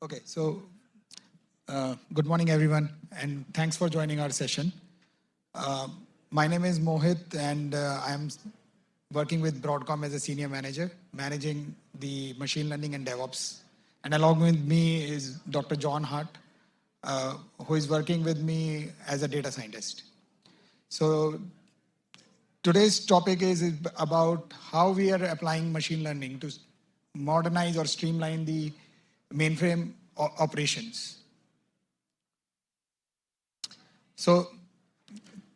Okay, so good morning, everyone, and thanks for joining our session. My name is Mohit, and I'm working with Broadcom as a senior manager, managing the machine learning and DevOps. And along with me is Dr. John Hart, who is working with me as a data scientist. So today's topic is about how we are applying machine learning to modernize or streamline the mainframe operations. So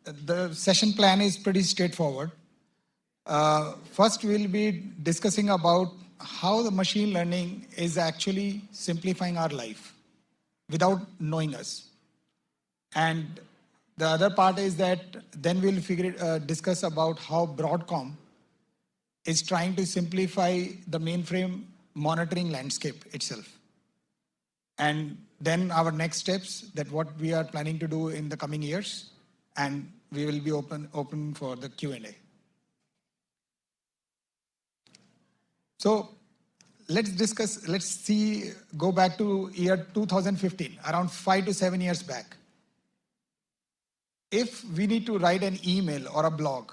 the session plan is pretty straightforward. First, we'll be discussing about how the machine learning is actually simplifying our life without knowing us. And the other part is that then we'll discuss about how Broadcom is trying to simplify the mainframe monitoring landscape itself. And then our next steps, that what we are planning to do in the coming years, and we will be open for the Q&A. So let's go back to year 2015, around 5 to 7 years back. If we need to write an email or a blog,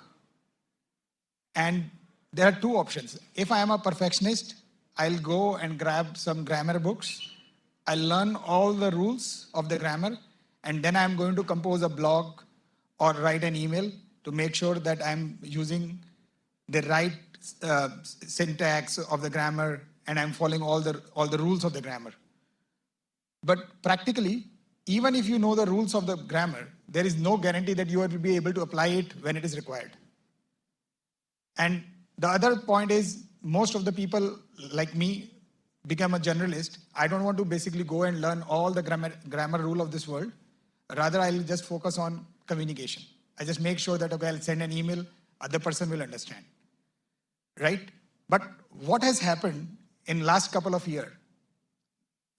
and there are two options. If I am a perfectionist, I'll go and grab some grammar books. I'll learn all the rules of the grammar, and then I'm going to compose a blog or write an email to make sure that I'm using the right syntax of the grammar and I'm following all the rules of the grammar. But practically, even if you know the rules of the grammar, there is no guarantee that you will be able to apply it when it is required. And the other point is, most of the people like me become a generalist. I don't want to basically go and learn all the grammar rule of this world. Rather, I'll just focus on communication. I just make sure that, okay, I'll send an email, other person will understand, right? But what has happened in last couple of years,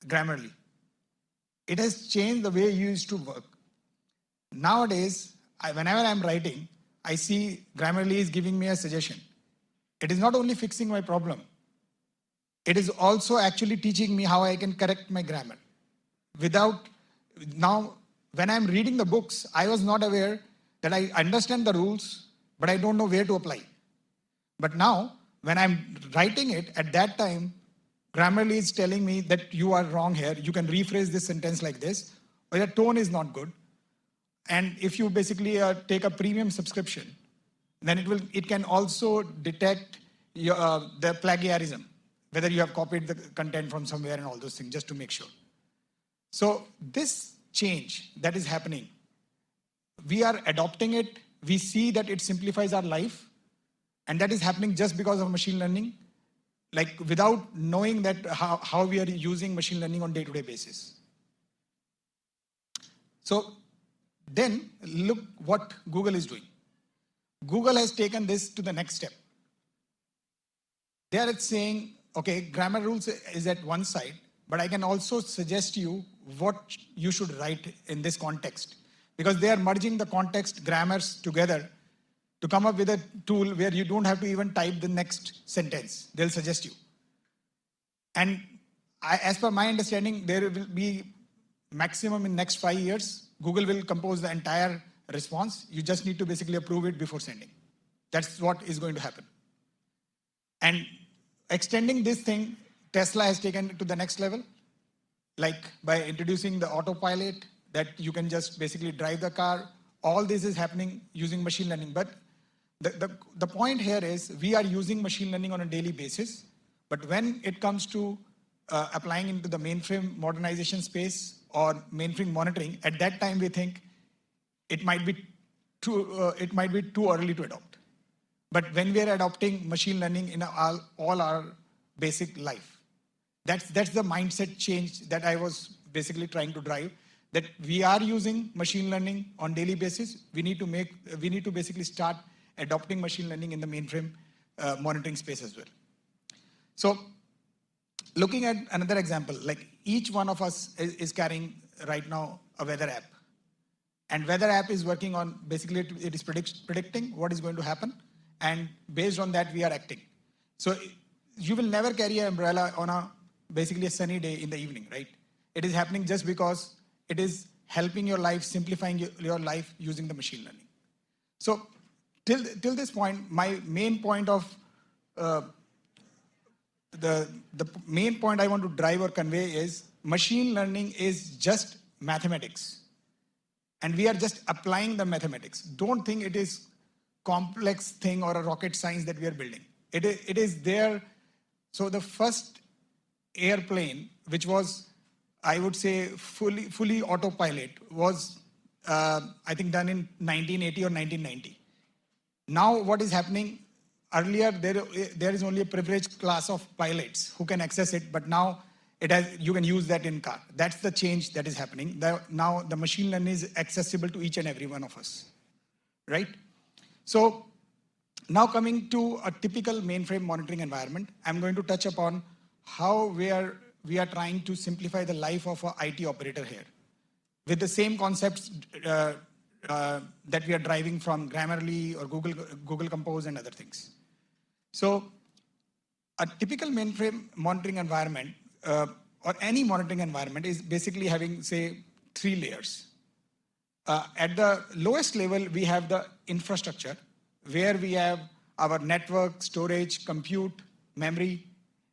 Grammarly, it has changed the way you used to work. Nowadays, whenever I'm writing, I see Grammarly is giving me a suggestion. It is not only fixing my problem, it is also actually teaching me how I can correct my grammar. Now, when I'm reading the books, I was not aware that I understand the rules, but I don't know where to apply. But now, when I'm writing it, at that time, Grammarly is telling me that you are wrong here. You can rephrase this sentence like this, or your tone is not good. And if you basically take a premium subscription, then it can also detect the plagiarism, whether you have copied the content from somewhere and all those things, just to make sure. So this change that is happening, we are adopting it. We see that it simplifies our life, and that is happening just because of machine learning, like without knowing that how we are using machine learning on day-to-day basis. So then look what Google is doing. Google has taken this to the next step. They are saying, okay, grammar rules is at one side, but I can also suggest you what you should write in this context. Because they are merging the context grammars together to come up with a tool where you don't have to even type the next sentence. They'll suggest you. And as per my understanding, there will be maximum in next 5 years, Google will compose the entire response. You just need to basically approve it before sending. That's what is going to happen. And extending this thing, Tesla has taken it to the next level, like by introducing the autopilot, that you can just basically drive the car. All this is happening using machine learning. But the point here is we are using machine learning on a daily basis. But when it comes to applying into the mainframe modernization space or mainframe monitoring, at that time we think it might be too early to adopt. But when we are adopting machine learning in all our basic life, that's the mindset change that I was basically trying to drive. That we are using machine learning on daily basis. We need to basically start adopting machine learning in the mainframe monitoring space as well. So looking at another example, like each one of us is carrying right now a weather app. And weather app is working on, basically it is predicting what is going to happen. And based on that, we are acting. So you will never carry an umbrella on basically a sunny day in the evening, right? It is happening just because it is helping your life, simplifying your life using the machine learning. So till this point, my main point of the main point I want to drive or convey is machine learning is just mathematics. And we are just applying the mathematics. Don't think it is complex thing or a rocket science that we are building. It is there. So the first airplane, which was, I would say, fully autopilot, was I think done in 1980 or 1990. Now what is happening? Earlier there is only a privileged class of pilots who can access it, but now you can use that in car. That's the change that is happening. Now the machine learning is accessible to each and every one of us, right? So now coming to a typical mainframe monitoring environment, I'm going to touch upon how we are trying to simplify the life of an IT operator here with the same concepts that we are driving from Grammarly or Google Compose and other things. So a typical mainframe monitoring environment or any monitoring environment is basically having, say, 3 layers. At the lowest level, we have the infrastructure, where we have our network, storage, compute, memory,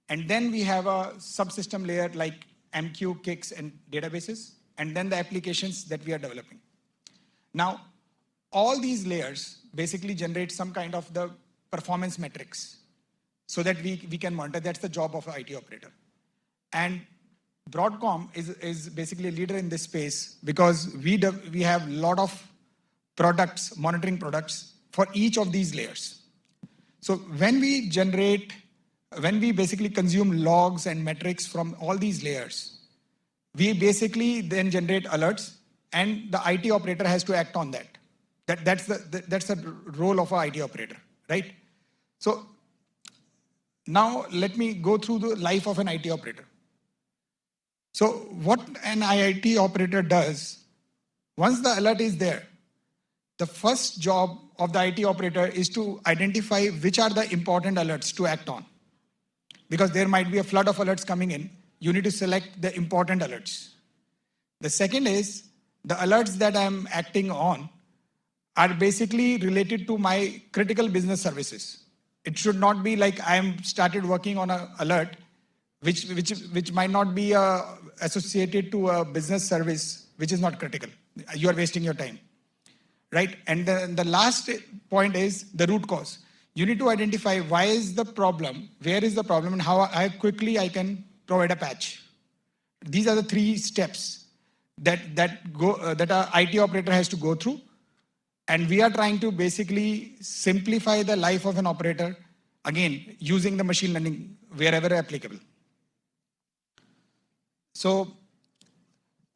and then we have a subsystem layer like MQ, KICS, and databases, and then the applications that we are developing. Now, all these layers basically generate some kind of the performance metrics so that we can monitor. That's the job of an IT operator. And Broadcom is basically a leader in this space because we have a lot of products, monitoring products for each of these layers. So when we basically consume logs and metrics from all these layers, we basically then generate alerts, and the IT operator has to act on that. That's the role of an IT operator, right? So now let me go through the life of an IT operator. So what an IT operator does, once the alert is there, the first job of the IT operator is to identify which are the important alerts to act on. Because there might be a flood of alerts coming in, you need to select the important alerts. The second is, the alerts that I'm acting on are basically related to my critical business services. It should not be like I'm started working on an alert which might not be associated to a business service which is not critical. You are wasting your time, right? And then the last point is the root cause. You need to identify why is the problem, where is the problem, and how quickly I can provide a patch. These are the 3 steps that an IT operator has to go through. And we are trying to basically simplify the life of an operator, again, using the machine learning wherever applicable. So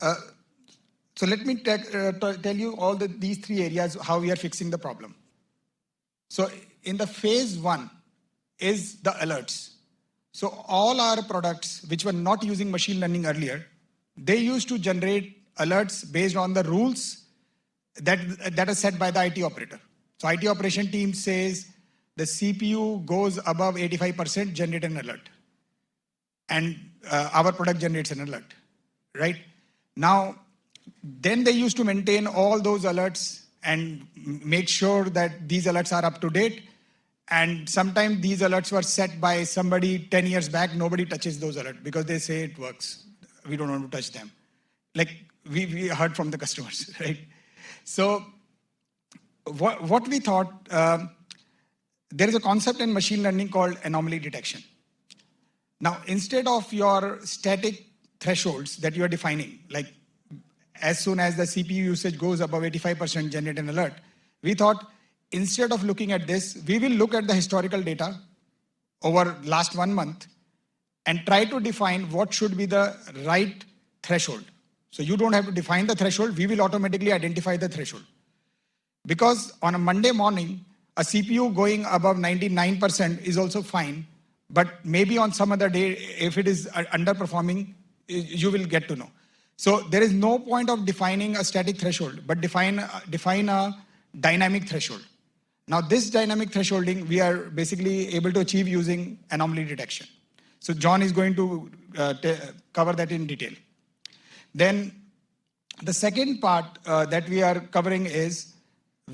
let me tell you all these 3 areas, how we are fixing the problem. So in the phase 1 is the alerts. So all our products which were not using machine learning earlier, they used to generate alerts based on the rules that are set by the IT operator. So IT operation team says the CPU goes above 85%, generate an alert. And our product generates an alert, right? Now, then they used to maintain all those alerts and make sure that these alerts are up to date. And sometimes these alerts were set by somebody 10 years back. Nobody touches those alerts because they say it works. We don't want to touch them. Like we heard from the customers, right? So what we thought, there is a concept in machine learning called anomaly detection. Now, instead of your static thresholds that you are defining, like as soon as the CPU usage goes above 85%, generate an alert, we thought instead of looking at this, we will look at the historical data over last 1 month and try to define what should be the right threshold. So you don't have to define the threshold, we will automatically identify the threshold. Because on a Monday morning, a CPU going above 99% is also fine, but maybe on some other day, if it is underperforming, you will get to know. So there is no point of defining a static threshold, but define a dynamic threshold. Now this dynamic thresholding, we are basically able to achieve using anomaly detection. So John is going to cover that in detail. Then the second part that we are covering is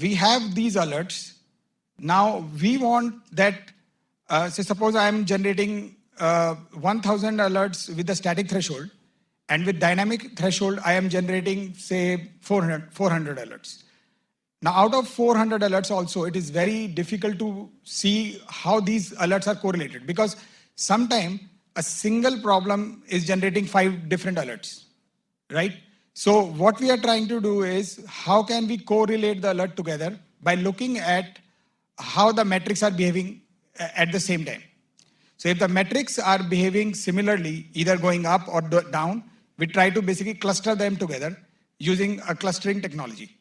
we have these alerts. Now we want that, say suppose I am generating 1000 alerts with the static threshold, and with dynamic threshold, I am generating say 400 alerts. Now out of 400 alerts also, it is very difficult to see how these alerts are correlated, because sometimes a single problem is generating 5 different alerts, right? So what we are trying to do is, how can we correlate the alert together by looking at how the metrics are behaving at the same time. So if the metrics are behaving similarly, either going up or down, we try to basically cluster them together using a clustering technology.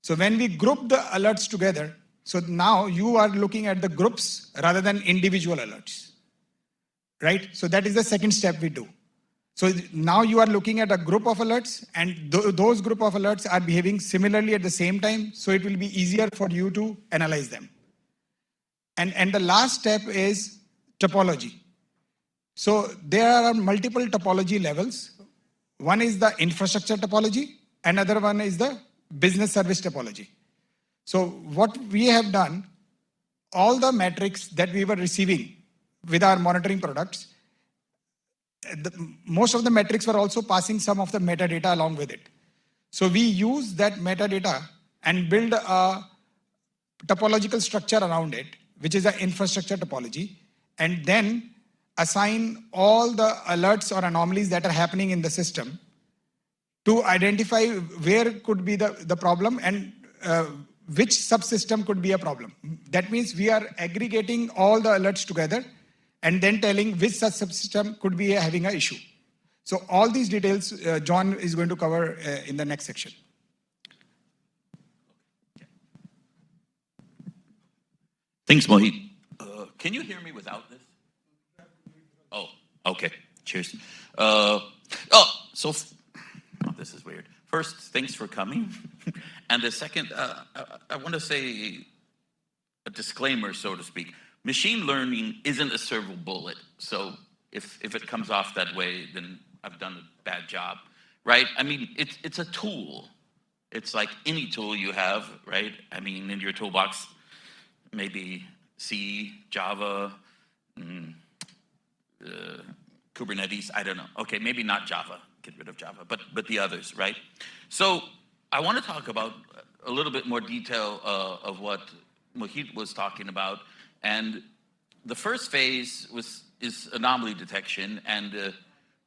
So when we group the alerts together, so now you are looking at the groups rather than individual alerts, right? So that is the second step we do. So now you are looking at a group of alerts, and those group of alerts are behaving similarly at the same time, so it will be easier for you to analyze them. And the last step is topology. So there are multiple topology levels. One is the infrastructure topology, another one is the business service topology. So what we have done, all the metrics that we were receiving with our monitoring products, most of the metrics were also passing some of the metadata along with it. So we use that metadata and build a topological structure around it, which is an infrastructure topology, and then assign all the alerts or anomalies that are happening in the system to identify where could be the problem and which subsystem could be a problem. That means we are aggregating all the alerts together and then telling which subsystem could be having an issue. So all these details, John is going to cover in the next section. Thanks, Mohit. Can you hear me without this? Oh, okay. Cheers. This is weird. First, thanks for coming. And the second, I want to say a disclaimer, so to speak. Machine learning isn't a silver bullet. So if it comes off that way, then I've done a bad job, right? I mean, it's a tool. It's like any tool you have, right? I mean, in your toolbox, maybe C, Java, Kubernetes, I don't know. Okay, maybe not Java, get rid of Java, but the others, right? So I want to talk about a little bit more detail of what Mohit was talking about. And the first phase is anomaly detection. And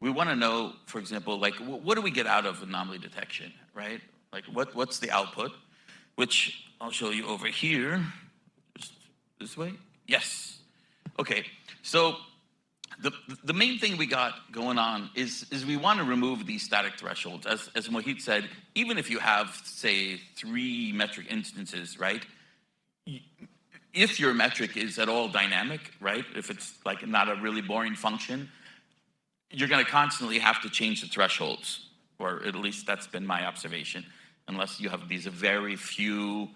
we want to know, for example, like, what do we get out of anomaly detection, right? Like, what's the output? Which I'll show you over here. Just this way? Yes. Okay, so the main thing we got going on is we want to remove these static thresholds. As Mohit said, even if you have, say, 3 metric instances, right? If your metric is at all dynamic, right? If it's like not a really boring function, you're going to constantly have to change the thresholds, or at least that's been my observation, unless you have these very few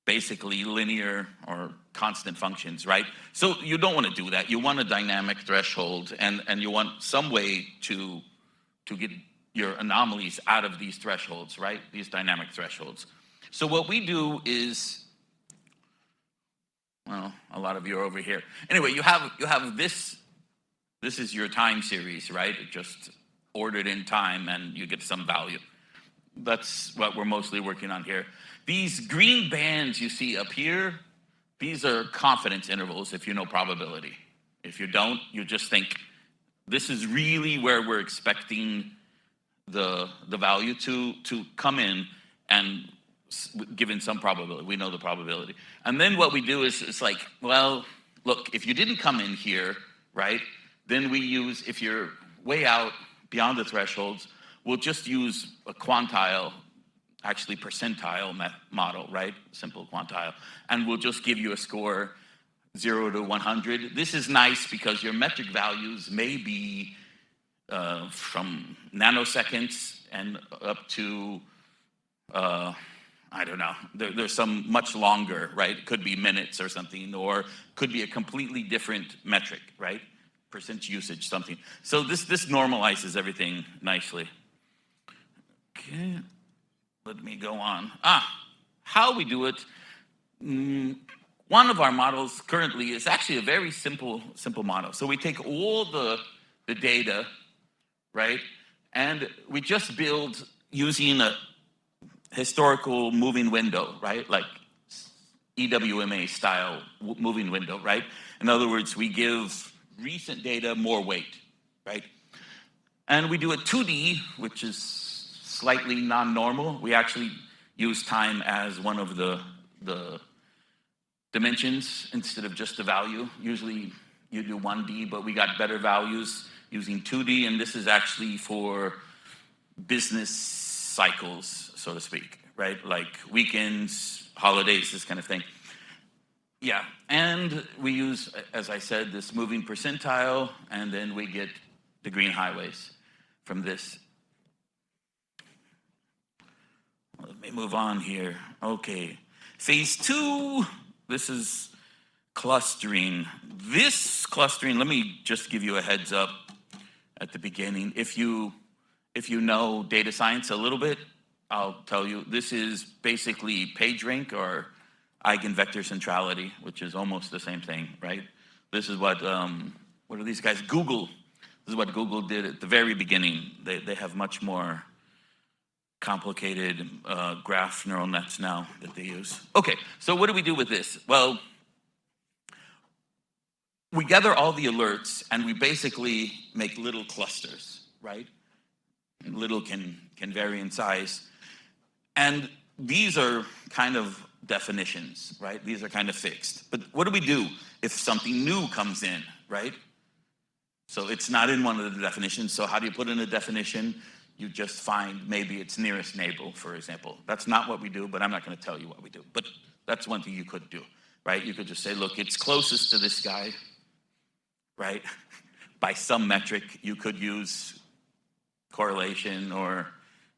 basically linear or constant functions, right? So you don't want to do that. You want a dynamic threshold, and you want some way to get your anomalies out of these thresholds, right? These dynamic thresholds. So what we do is, well, a lot of you are over here. Anyway, you have this is your time series, right? It just ordered in time and you get some value. That's what we're mostly working on here. These green bands you see up here, these are confidence intervals if you know probability. If you don't, you just think this is really where we're expecting the value to come in, and given some probability, we know the probability. And then what we do is it's like, well, look, if you didn't come in here, right, then we use, if you're way out beyond the thresholds, we'll just use a quantile, actually percentile model, right? Simple quantile. And we'll just give you a score 0 to 100. This is nice because your metric values may be from nanoseconds and up to, I don't know, there's some much longer, right? It could be minutes or something, or could be a completely different metric, right? Percent usage, something. So this normalizes everything nicely. Okay, let me go on. How we do it. One of our models currently is actually a very simple model. So we take all the data, right? And we just build using a historical moving window, right? Like EWMA style moving window, right? In other words, we give recent data more weight, right? And we do a 2D, which is slightly non-normal. We actually use time as one of the dimensions instead of just the value. Usually you do 1D, but we got better values using 2D, and this is actually for business cycles, so to speak, right? Like weekends, holidays, this kind of thing. Yeah, and we use, as I said, this moving percentile, and then we get the green highways from this. Let me move on here. Okay, phase 2, this is clustering. This clustering, let me just give you a heads up at the beginning. If you know data science a little bit, I'll tell you, this is basically PageRank or eigenvector centrality, which is almost the same thing, right? This is what are these guys? Google. This is what Google did at the very beginning. They have much more complicated graph neural nets now that they use. Okay, so what do we do with this? Well, we gather all the alerts and we basically make little clusters, right? And little can vary in size. And these are kind of definitions, right? These are kind of fixed. But what do we do if something new comes in, right? So it's not in one of the definitions. So how do you put in a definition? You just find maybe its nearest neighbor, for example. That's not what we do, but I'm not going to tell you what we do. But that's one thing you could do, right? You could just say, look, it's closest to this guy, right? By some metric, you could use correlation or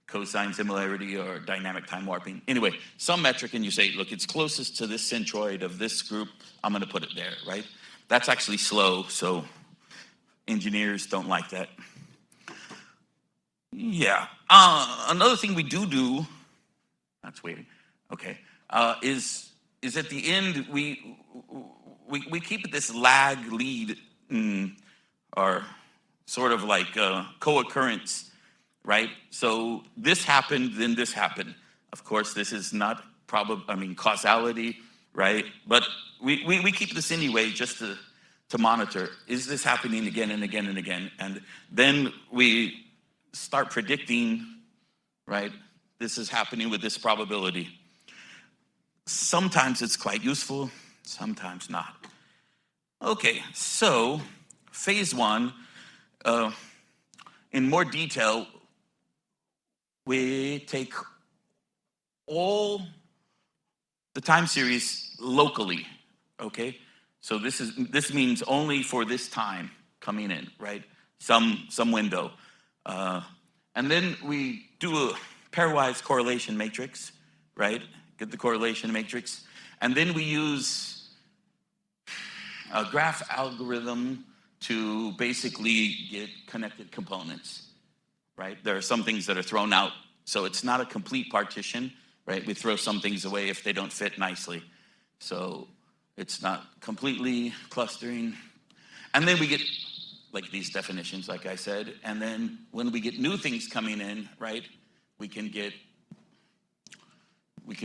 cosine similarity or dynamic time warping. Anyway, some metric, and you say, look, it's closest to this centroid of this group. I'm going to put it there, right? That's actually slow, so engineers don't like that. Yeah. Another thing we do, that's weird, okay, is at the end, we keep this lag lead, or sort of like co-occurrence, right? So this happened, then this happened. Of course, this is not causality, right? But we keep this anyway just to monitor. Is this happening again and again and again? And then we start predicting, right? This is happening with this probability. Sometimes it's quite useful, sometimes not. Okay, so phase 1, in more detail, we take all the time series locally, okay? So this means only for this time coming in, right? Some window. And then we do a pairwise correlation matrix, right? Get the correlation matrix. And then we use a graph algorithm to basically get connected components, right? There are some things that are thrown out, so it's not a complete partition, right? We throw some things away if they don't fit nicely. So it's not completely clustering. And then we get like these definitions, like I said, and then when we get new things coming in, right, we can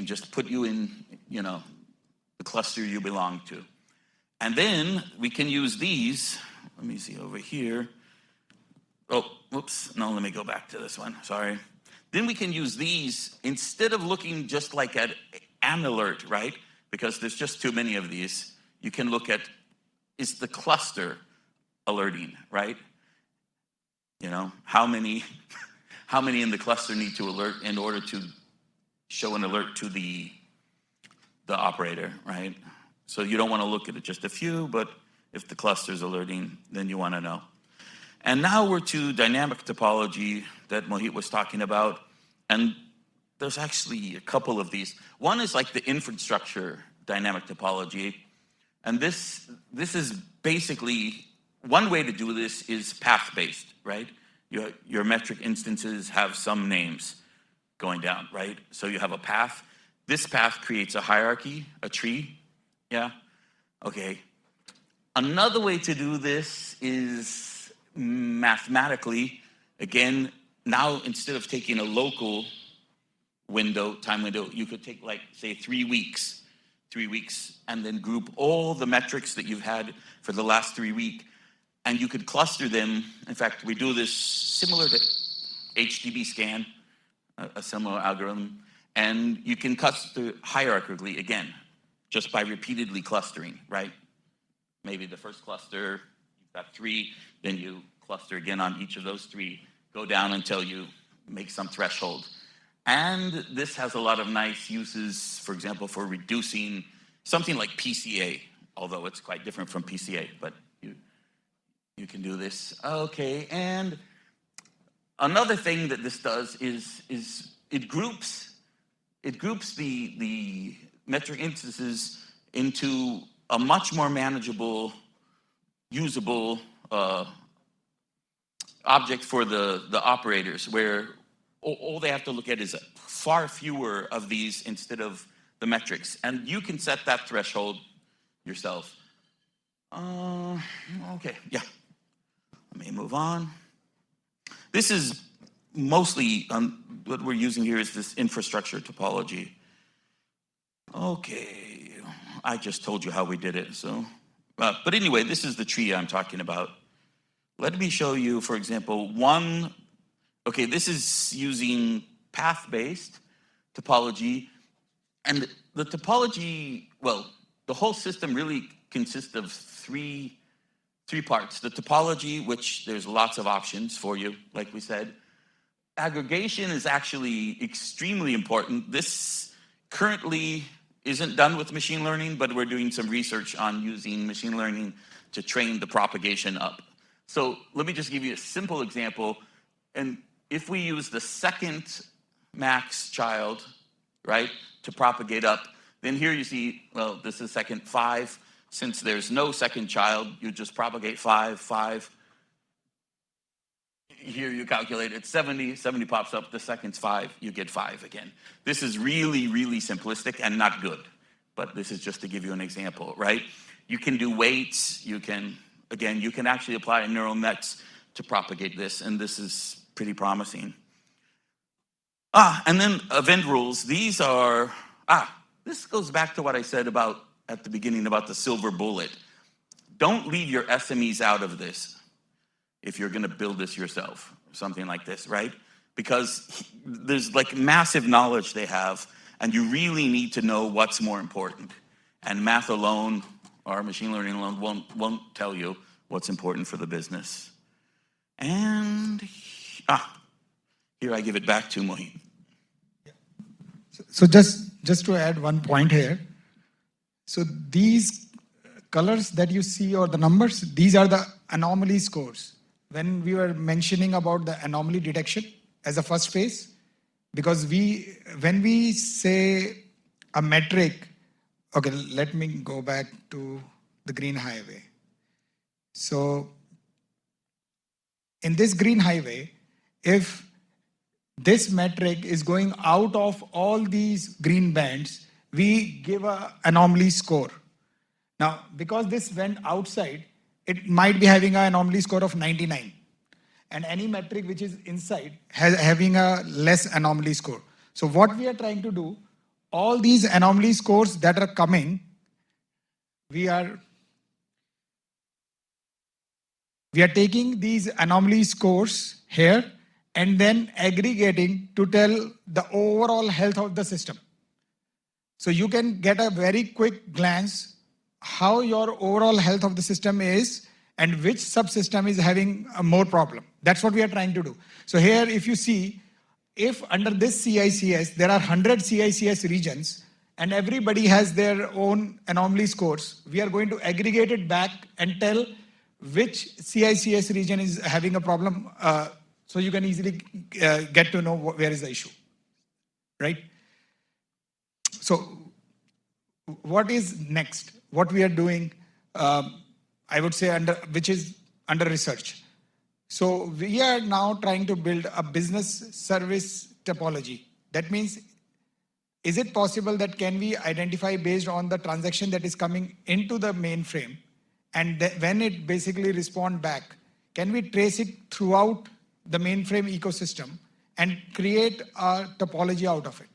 just put you in, the cluster you belong to. And then we can use these, let me see over here. Oh, whoops, no, let me go back to this one, sorry. Then we can use these, instead of looking just like at an alert, right? Because there's just too many of these. You can look at, is the cluster alerting, right? How many in the cluster need to alert in order to show an alert to the operator, right? So you don't want to look at it just a few, but if the cluster's alerting, then you want to know. And now we're to dynamic topology that Mohit was talking about, and there's actually a couple of these. One is like the infrastructure dynamic topology, and this is basically, one way to do this is path-based, right? Your metric instances have some names. going down, right? So you have a path. This path creates a hierarchy, a tree, yeah? Okay. Another way to do this is mathematically. Again, now instead of taking a local window, time window, you could take like, say, 3 weeks, and then group all the metrics that you've had for the last 3 weeks, and you could cluster them. In fact, we do this similar to HDB scan, a similar algorithm, and you can cluster hierarchically again, just by repeatedly clustering, right? Maybe the first cluster, you've got 3, then you cluster again on each of those 3, go down until you make some threshold. And this has a lot of nice uses, for example, for reducing something like PCA, although it's quite different from PCA, but you can do this. Okay, and another thing that this does is it groups the metric instances into a much more manageable, usable object for the operators, where all they have to look at is far fewer of these instead of the metrics. And you can set that threshold yourself. Okay, yeah. Let me move on. This is mostly, what we're using here is this infrastructure topology. Okay, I just told you how we did it, so. But anyway, this is the tree I'm talking about. Let me show you, for example, okay, this is using path-based topology. And the topology, well, the whole system really consists of three parts. The topology, which there's lots of options for you, like we said. Aggregation is actually extremely important. This currently isn't done with machine learning, but we're doing some research on using machine learning to train the propagation up. So let me just give you a simple example. And if we use the second max child, right, to propagate up, then here you see, well, this is second 5. Since there's no second child, you just propagate 5. Here you calculate it 70 pops up, the second's 5, you get 5 again. This is really, really simplistic and not good, but this is just to give you an example, right? You can do weights, you can actually apply neural nets to propagate this, and this is pretty promising. And then event rules. These are, this goes back to what I said about at the beginning about the silver bullet. Don't leave your SMEs out of this if you're gonna build this yourself, something like this, right? Because there's like massive knowledge they have, and you really need to know what's more important. And math alone, or machine learning alone, won't tell you what's important for the business. And, here I give it back to Mohit. So just to add one point here. So these colors that you see, or the numbers, these are the anomaly scores. When we were mentioning about the anomaly detection as a first phase, because when we say a metric, okay, let me go back to the green highway. So in this green highway, if this metric is going out of all these green bands, we give an anomaly score. Now, because this went outside, it might be having an anomaly score of 99. And any metric which is inside having a less anomaly score. So what we are trying to do, all these anomaly scores that are coming, we are taking these anomaly scores here and then aggregating to tell the overall health of the system. So you can get a very quick glance how your overall health of the system is and which subsystem is having a more problem. That's what we are trying to do. So here, if you see, if under this CICS, there are 100 CICS regions and everybody has their own anomaly scores, we are going to aggregate it back and tell which CICS region is having a problem, so you can easily get to know where is the issue, right? So what is next? What we are doing, I would say, which is under research. So we are now trying to build a business service topology. That means, is it possible that can we identify based on the transaction that is coming into the mainframe, and when it basically respond back, can we trace it throughout the mainframe ecosystem and create a topology out of it?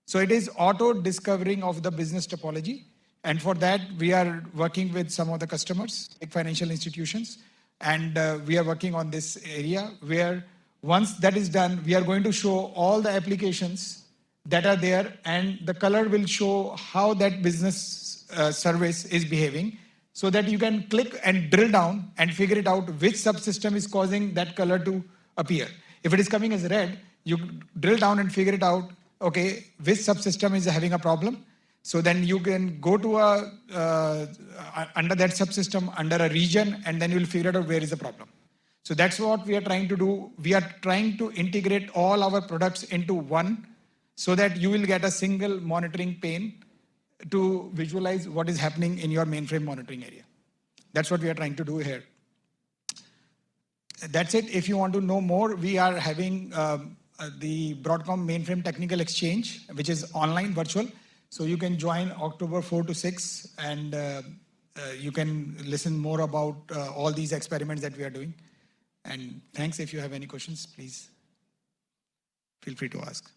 So it is auto discovering of the business topology. And for that, we are working with some of the customers, like financial institutions. And we are working on this area where once that is done, we are going to show all the applications that are there, and the color will show how that business service is behaving, so that you can click and drill down and figure it out which subsystem is causing that color to appear. If it is coming as red, you drill down and figure it out, okay, which subsystem is having a problem. So then you can go to under that subsystem, under a region, and then you will figure out where is the problem. So that's what we are trying to do. We are trying to integrate all our products into one, so that you will get a single monitoring pane to visualize what is happening in your mainframe monitoring area. That's what we are trying to do here. That's it. If you want to know more, we are having the Broadcom Mainframe Technical Exchange, which is online, virtual. So you can join October 4 to 6, and you can listen more about all these experiments that we are doing. And thanks. If you have any questions, please feel free to ask.